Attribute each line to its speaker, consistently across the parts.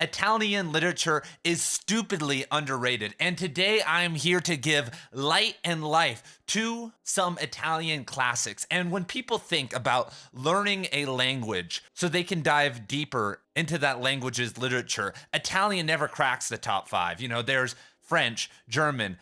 Speaker 1: Italian literature is stupidly underrated, and today I am here to give light and life to some Italian classics. And when people think about learning a language so they can dive deeper into that language's literature, Italian never cracks the top 5. You know, there's French, German,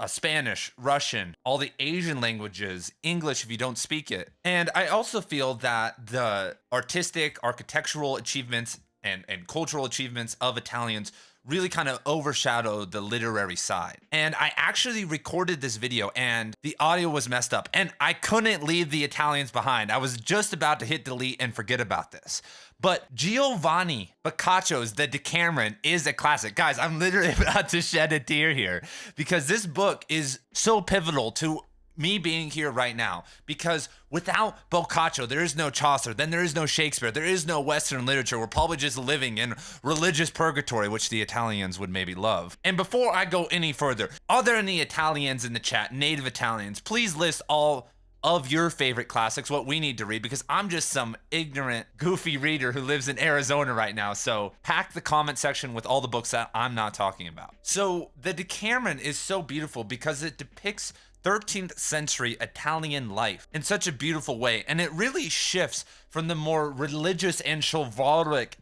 Speaker 1: Spanish, Russian, all the Asian languages, English if you don't speak it. And I also feel that the artistic, architectural achievements and cultural achievements of Italians really kind of overshadow the literary side. And I actually recorded this video and the audio was messed up and I couldn't leave the Italians behind. I was just about to hit delete and forget about this. But Giovanni Boccaccio's The Decameron is a classic. Guys, I'm literally about to shed a tear here because this book is so pivotal to me being here right now, because without Boccaccio, there is no Chaucer, then there is no Shakespeare, there is no Western literature. We're probably just living in religious purgatory, which the Italians would maybe love. And before I go any further, are there any Italians in the chat, native Italians? Please list all of your favorite classics, what we need to read, because I'm just some ignorant, goofy reader who lives in Arizona right now. So pack the comment section with all the books that I'm not talking about. So the Decameron is so beautiful because it depicts 13th century Italian life in such a beautiful way. And it really shifts from the more religious and chivalric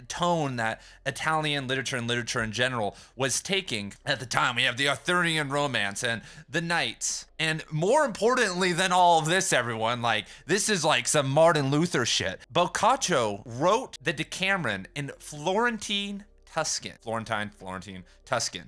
Speaker 1: tone that Italian literature and literature in general was taking at the time. We have the Arthurian romance and the knights. And more importantly than all of this, everyone, like this is like some Martin Luther shit. Boccaccio wrote the Decameron in Florentine, Tuscan,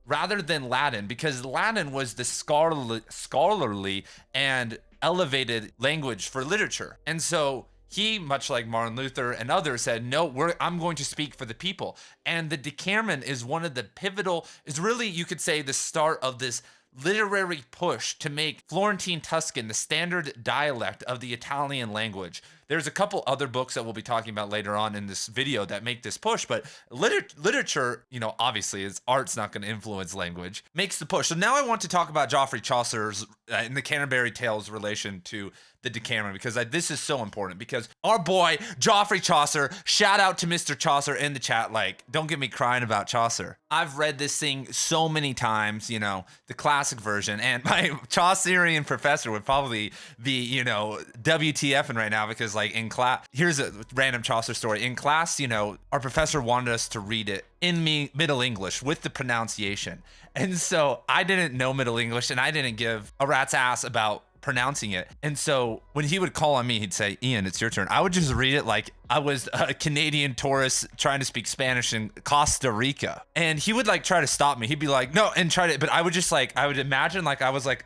Speaker 1: rather than Latin, because Latin was the scholarly and elevated language for literature. And so he, much like Martin Luther and others, said, no, I'm going to speak for the people. And the Decameron is one of the pivotal, is really, you could say, the start of this literary push to make Florentine Tuscan the standard dialect of the Italian language. There's a couple other books that we'll be talking about later on in this video that make this push, but literature, you know, obviously, art's not going to influence language, makes the push. So now I want to talk about Geoffrey Chaucer's in the Canterbury Tales relation to the Decameron, because this is so important, because our boy Geoffrey Chaucer, shout out to Mr. Chaucer in the chat, like, don't get me crying about Chaucer. I've read this thing so many times, you know, the classic version, and my Chaucerian professor would probably be, you know, WTFing right now, because like in class, here's a random Chaucer story. In class, you know, our professor wanted us to read it in Middle English with the pronunciation. And so I didn't know Middle English and I didn't give a rat's ass about pronouncing it. And so when he would call on me, he'd say, Ian, it's your turn. I would just read it like I was a Canadian tourist trying to speak Spanish in Costa Rica. And he would like try to stop me. He'd be like, no, and try to, but I would just like, I would imagine like I was like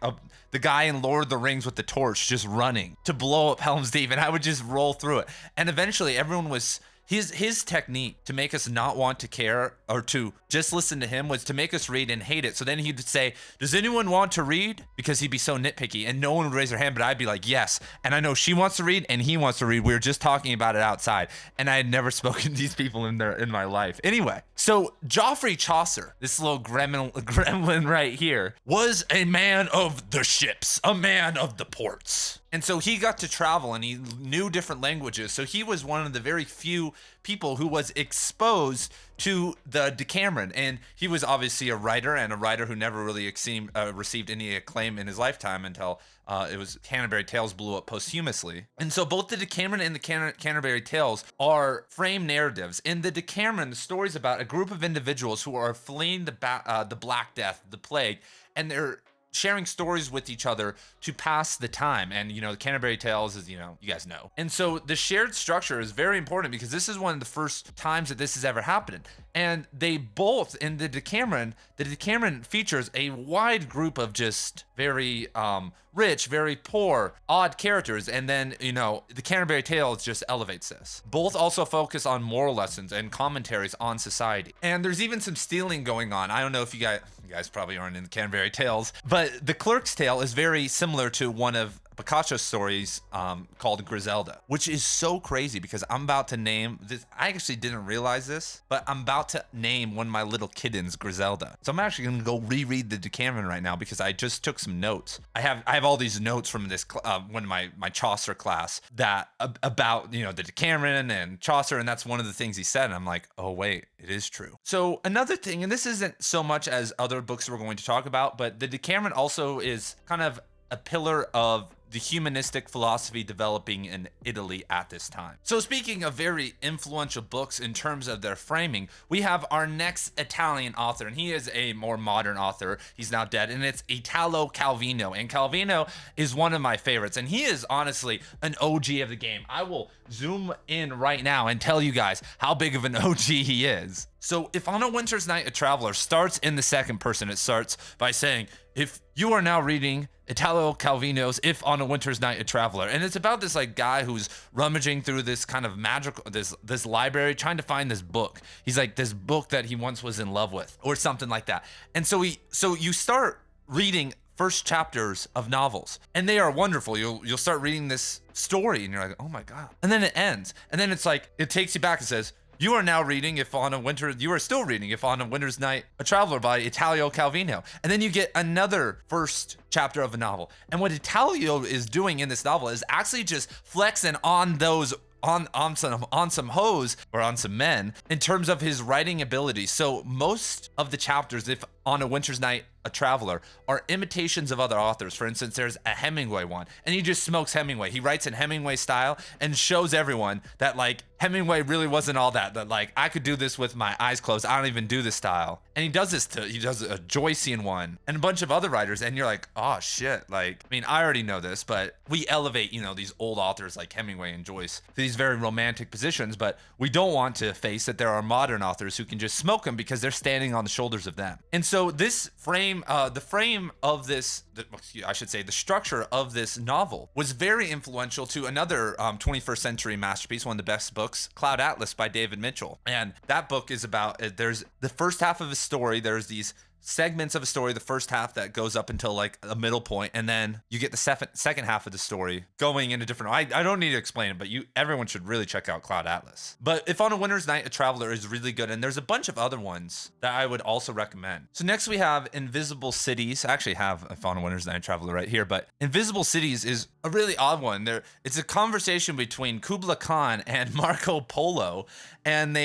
Speaker 1: the guy in Lord of the Rings with the torch just running to blow up Helm's Deep, and I would just roll through it. And eventually everyone was, his technique to make us not want to care or to just listen to him was to make us read and hate it. So then he'd say, does anyone want to read? Because he'd be so nitpicky and no one would raise their hand, but I'd be like, yes. And I know she wants to read and he wants to read. We were just talking about it outside and I had never spoken to these people in my life. Anyway, so Geoffrey Chaucer, this little gremlin right here, was a man of the ships, a man of the ports. And so he got to travel and he knew different languages. So he was one of the very few people who was exposed to the Decameron. And he was obviously a writer, and a writer who never really received any acclaim in his lifetime until it was Canterbury Tales blew up posthumously. And so both the Decameron and the Canterbury Tales are frame narratives. In the Decameron, the story's about a group of individuals who are fleeing the Black Death, the plague, and they're sharing stories with each other to pass the time. And, you know, the Canterbury Tales is, you know, you guys know. And so the shared structure is very important because this is one of the first times that this has ever happened. And they both, in the Decameron features a wide group of just very rich, very poor, odd characters. And then, you know, the Canterbury Tales just elevates this. Both also focus on moral lessons and commentaries on society. And there's even some stealing going on. I don't know if you guys probably aren't in the Canterbury Tales, but the Clerk's Tale is very similar to one of Boccaccio stories called Griselda, which is so crazy because I'm about to name this. I actually didn't realize this, but I'm about to name one of my little kittens Griselda. So I'm actually going to go reread the Decameron right now because I just took some notes. I have all these notes from this one of my Chaucer class that about, you know, the Decameron and Chaucer, and that's one of the things he said. And I'm like, oh wait, it is true. So another thing, and this isn't so much as other books we're going to talk about, but the Decameron also is kind of a pillar of the humanistic philosophy developing in Italy at this time. So speaking of very influential books in terms of their framing, we have our next Italian author, and he is a more modern author. He's now dead, and it's Italo Calvino. And Calvino is one of my favorites, and he is honestly an OG of the game. I will zoom in right now and tell you guys how big of an OG he is. So if on a winter's night a traveler starts in the second person, it starts by saying, if you are now reading Italo Calvino's If on a Winter's Night a Traveler. And it's about this like guy who's rummaging through this kind of magical, this library, trying to find this book. He's like this book that he once was in love with or something like that. And so you start reading first chapters of novels and they are wonderful. You'll start reading this story and you're like, oh my God. And then it ends. And then it's like, it takes you back and says, you are still reading If on a Winter's Night a Traveler by Italo Calvino. And then you get another first chapter of a novel. And what Italo is doing in this novel is actually just flexing on those on some hoes or on some men in terms of his writing ability. So most of the chapters, If on a Winter's Night a Traveler, are imitations of other authors. For instance, there's a Hemingway one, and he just smokes Hemingway. He writes in Hemingway style and shows everyone that like Hemingway really wasn't all that like I could do this with my eyes closed. I don't even do this style. And he does a Joycean one and a bunch of other writers, and you're like, oh shit. Like, I mean, I already know this, but we elevate, you know, these old authors like Hemingway and Joyce to these very romantic positions, but we don't want to face that there are modern authors who can just smoke them because they're standing on the shoulders of them. And so this frame, the structure of this novel was very influential to another 21st century masterpiece, one of the best books, Cloud Atlas by David Mitchell. And that book is about, there's the first half of a story, there's these segments of a story, the first half that goes up until like a middle point, and then you get the second half of the story going in a different I don't need to explain it, but everyone should really check out Cloud Atlas. But If on a Winter's Night a Traveler is really good, and there's a bunch of other ones that I would also recommend. So next we have Invisible Cities. I actually have If on a Winter's Night a Traveler right here, but Invisible Cities is a really odd one. It's a conversation between Kubla Khan and Marco Polo, and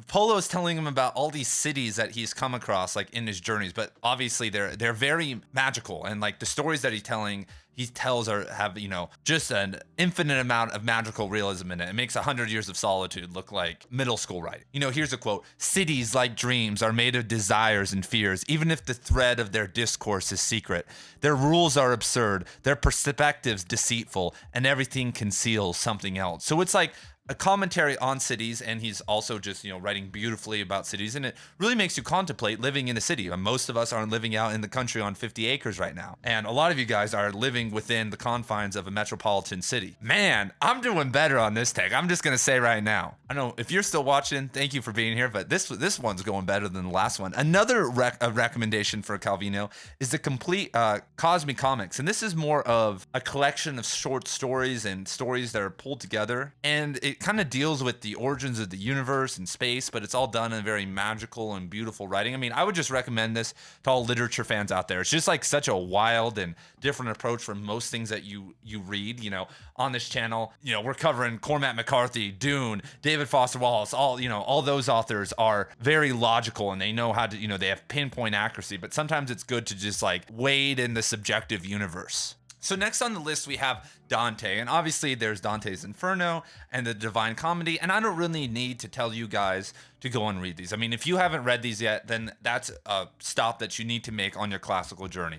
Speaker 1: Polo is telling him about all these cities that he's come across like in his journeys, but obviously they're very magical, and like the stories that he tells have, you know, just an infinite amount of magical realism in it. It makes 100 Years of Solitude look like middle school writing. You know, here's a quote: cities, like dreams, are made of desires and fears, even if the thread of their discourse is secret. Their rules are absurd, their perspectives deceitful, and everything conceals something else. So it's like a commentary on cities, and he's also just, you know, writing beautifully about cities, and it really makes you contemplate living in a city. Most of us aren't living out in the country on 50 acres right now, and a lot of you guys are living within the confines of a metropolitan city. Man, I'm doing better on this take. I'm just gonna say right now. I know if you're still watching, thank you for being here, but this one's going better than the last one. Another recommendation for Calvino is the complete Cosmic Comics, and this is more of a collection of short stories and stories that are pulled together, and it kind of deals with the origins of the universe and space, but it's all done in very magical and beautiful writing. I mean, I would just recommend this to all literature fans out there. It's just like such a wild and different approach from most things that you read, you know, on this channel. You know, we're covering Cormac McCarthy, Dune, David Foster Wallace, all those authors are very logical, and they know how to, you know, they have pinpoint accuracy, but sometimes it's good to just like wade in the subjective universe. So next on the list, we have Dante, and obviously there's Dante's Inferno and the Divine Comedy, and I don't really need to tell you guys to go and read these. I mean, if you haven't read these yet, then that's a stop that you need to make on your classical journey.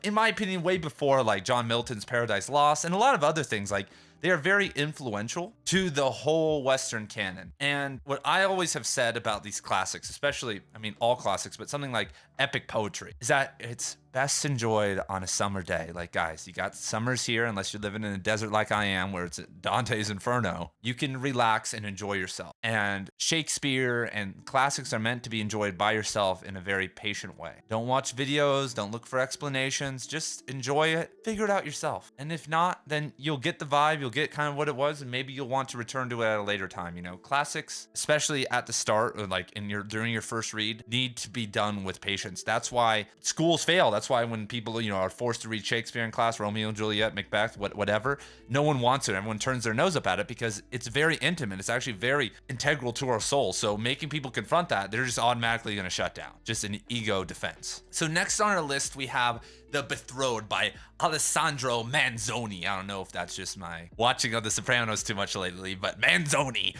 Speaker 1: In my opinion, way before like John Milton's Paradise Lost and a lot of other things, like they are very influential to the whole Western canon. And what I always have said about these classics, especially, I mean, all classics, but something like epic poetry, is that it's best enjoyed on a summer day. Like, guys, you got summers here, unless you're living in a desert like I am, where it's Dante's Inferno. You can relax and enjoy yourself. And Shakespeare and classics are meant to be enjoyed by yourself in a very patient way. Don't watch videos, don't look for explanations, just enjoy it, figure it out yourself. And if not, then you'll get the vibe, you'll get kind of what it was, and maybe you'll want to return to it at a later time. You know, classics, especially at the start or like during your first read, need to be done with patience. That's why schools fail. That's why when people, are forced to read Shakespeare in class, Romeo and Juliet, Macbeth, whatever, no one wants it. Everyone turns their nose up at it because it's very intimate. It's actually very integral to our soul. So making people confront that, they're just automatically going to shut down. Just an ego defense. So next on our list, we have The Betrothed by Alessandro ManZONI. I don't know if that's just my watching of The Sopranos too much lately, but ManZONI.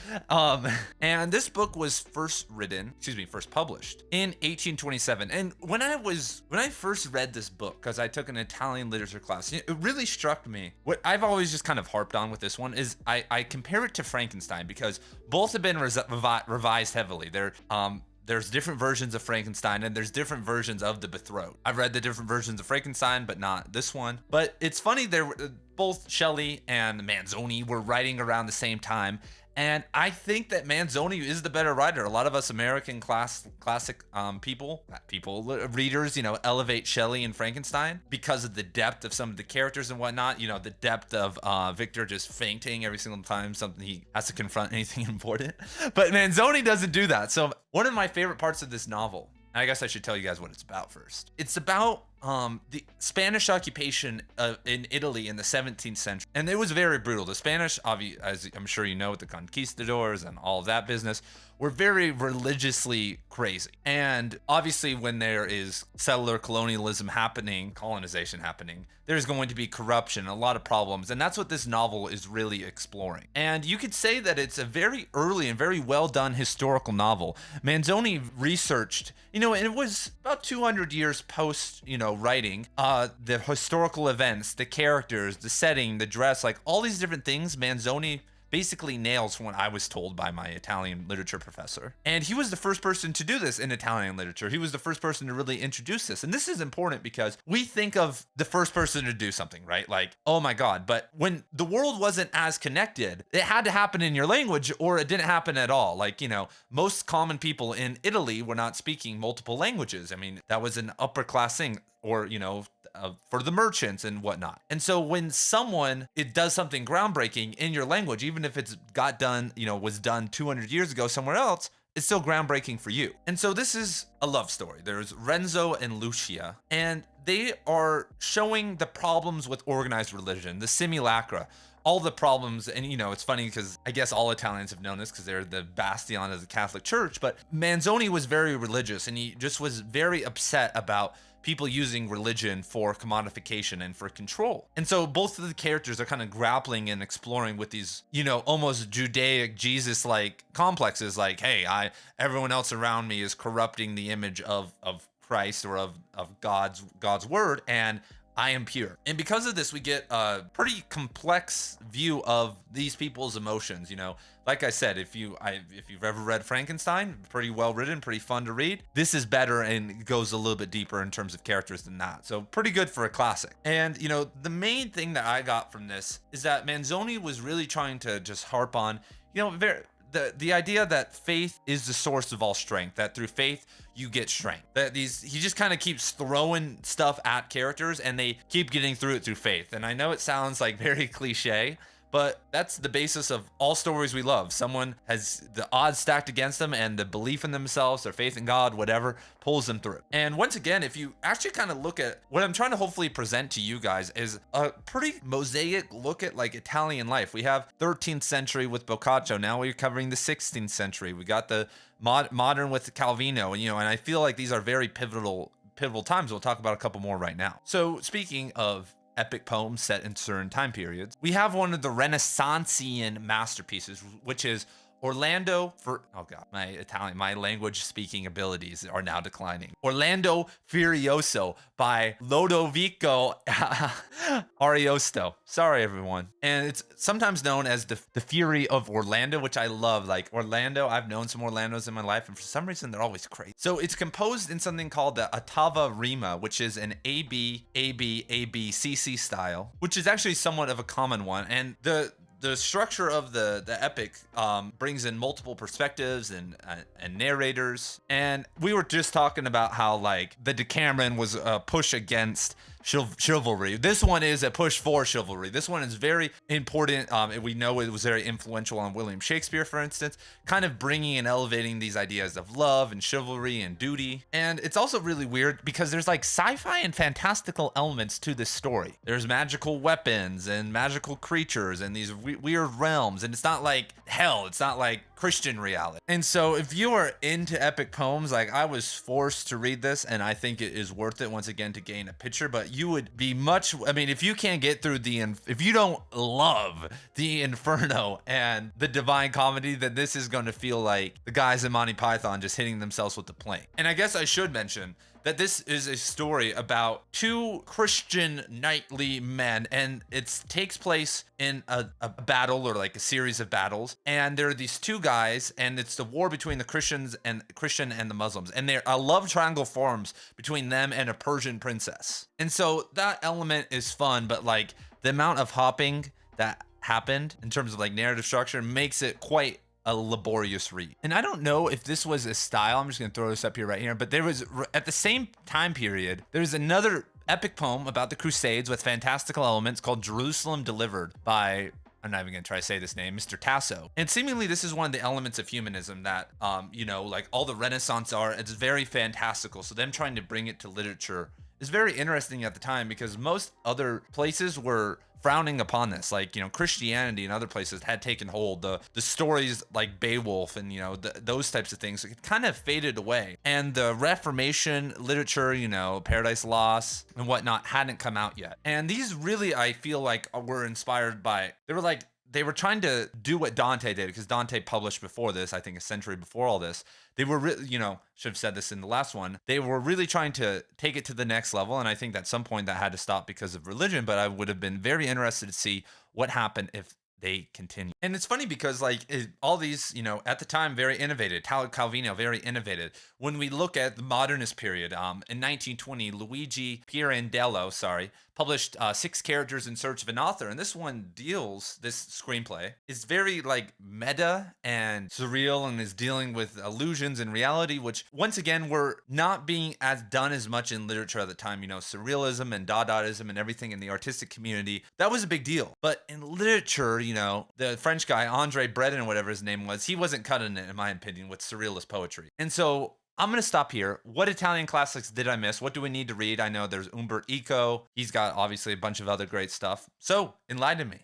Speaker 1: And this book was first published in 1827. And when I first read this book, because I took an Italian literature class, it really struck me. What I've always just kind of harped on with this one is I compare it to Frankenstein, because both have been revised heavily. There's different versions of Frankenstein, and there's different versions of The Betrothed. I've read the different versions of Frankenstein, but not this one. But it's funny, both Shelley and ManZONI were writing around the same time. And I think that ManZONI is the better writer. A lot of us American classic readers, elevate Shelley and Frankenstein because of the depth of some of the characters and whatnot. The depth of Victor just fainting every single time something he has to confront anything important. But ManZONI doesn't do that. So one of my favorite parts of this novel, I guess I should tell you guys what it's about first. It's about the Spanish occupation in Italy in the 17th century. And it was very brutal. The Spanish, as I'm sure you know, with the conquistadors and all of that business, were very religiously crazy. And obviously when there is settler colonization happening, there's going to be corruption, a lot of problems. And that's what this novel is really exploring. And you could say that it's a very early and very well done historical novel. ManZONI researched, and it was about 200 years post, writing, the historical events, the characters, the setting, the dress, like all these different things ManZONI basically nails from what I was told by my Italian literature professor. And he was the first person to do this in Italian literature. He was the first person to really introduce this. And this is important because we think of the first person to do something, right? Like, oh my God. But when the world wasn't as connected, it had to happen in your language or it didn't happen at all. Like, most common people in Italy were not speaking multiple languages. I mean, that was an upper class thing, or, for the merchants and whatnot. And so when it does something groundbreaking in your language, even if it's was done 200 years ago somewhere else, it's still groundbreaking for you. And so this is a love story. There's Renzo and Lucia, and they are showing the problems with organized religion, the simulacra, all the problems. And it's funny because I guess all Italians have known this because they're the bastion of the Catholic Church, but ManZONI was very religious, and he just was very upset about people using religion for commodification and for control. And so both of the characters are kind of grappling and exploring with these, almost Judaic Jesus-like complexes, like, hey, everyone else around me is corrupting the image of Christ or of God's word, and I am pure. And because of this, we get a pretty complex view of these people's emotions. Like I said, if you've ever read Frankenstein, pretty well written, pretty fun to read. This is better and goes a little bit deeper in terms of characters than that. So pretty good for a classic. And the main thing that I got from this is that ManZONI was really trying to just harp on, the idea that faith is the source of all strength, that through faith you get strength. He just kind of keeps throwing stuff at characters and they keep getting through it through faith. And I know it sounds like very cliche, but that's the basis of all stories we love. Someone has the odds stacked against them, and the belief in themselves, their faith in God, whatever, pulls them through. And once again, if you actually kind of look at what I'm trying to hopefully present to you guys is a pretty mosaic look at like Italian life. We have 13th century with Boccaccio. Now we're covering the 16th century. We got the modern with Calvino, and I feel like these are very pivotal times. We'll talk about a couple more right now. So speaking of epic poems set in certain time periods, we have one of the Renaissancean masterpieces, which is Orlando for, oh God, my language speaking abilities are now declining. Orlando Furioso by Lodovico Ariosto. Sorry, everyone. And it's sometimes known as the Fury of Orlando, which I love. Like Orlando, I've known some Orlandos in my life, and for some reason they're always crazy. So it's composed in something called the ottava rima, which is an AB, AB, AB, CC style, which is actually somewhat of a common one. And the structure of the epic brings in multiple perspectives and narrators. And we were just talking about how like the Decameron was a push against chivalry. This one is a push for chivalry. This one is very important. We know it was very influential on William Shakespeare, for instance, kind of bringing and elevating these ideas of love and chivalry and duty. And it's also really weird because there's like sci-fi and fantastical elements to this story. There's magical weapons and magical creatures and these weird realms. And it's not like hell. It's not like Christian reality. And so if you are into epic poems, like I was forced to read this, and I think it is worth it once again to gain a picture, but you would be much, I mean, if you can't get through if you don't love the Inferno and the Divine Comedy, then this is going to feel like the guys in Monty Python just hitting themselves with the plank. And I guess I should mention that this is a story about two Christian knightly men, and it takes place in a battle, or like a series of battles. And there are these two guys, and it's the war between the Christian and the Muslims. And a love triangle forms between them and a Persian princess. And so that element is fun, but like the amount of hopping that happened in terms of like narrative structure makes it quite a laborious read. And I don't know if this was a style, I'm just gonna throw this up here right here, but there was, at the same time period, there's another epic poem about the Crusades with fantastical elements called Jerusalem Delivered by, I'm not even gonna try to say this name, Mr. Tasso. And seemingly this is one of the elements of humanism that, you know, like all the Renaissance art, it's very fantastical. So them trying to bring it to literature is very interesting at the time, because most other places were frowning upon this. Like, you know, Christianity and other places had taken hold. The stories like Beowulf and, you know, those types of things, it kind of faded away. And the Reformation literature, you know, Paradise Lost and whatnot, hadn't come out yet. And these really, I feel like, were inspired by, they were trying to do what Dante did, because Dante published before this, I think a century before all this. They were really, you know, should have said this in the last one, they were really trying to take it to the next level. And I think at some point that had to stop because of religion, but I would have been very interested to see what happened if they continue. And it's funny because like all these, you know, at the time, very innovative. Italo Calvino, very innovative. When we look at the modernist period, in 1920, Luigi Pirandello, published 6 Characters in Search of an Author. And this one this screenplay is very like meta and surreal, and is dealing with illusions and reality, which once again were not being done as much in literature at the time. You know, surrealism and Dadaism and everything in the artistic community, that was a big deal. But in literature, you know, the French guy, Andre Breton, whatever his name was, he wasn't cutting it, in my opinion, with surrealist poetry. And so I'm going to stop here. What Italian classics did I miss? What do we need to read? I know there's Umberto Eco. He's got obviously a bunch of other great stuff. So enlighten me.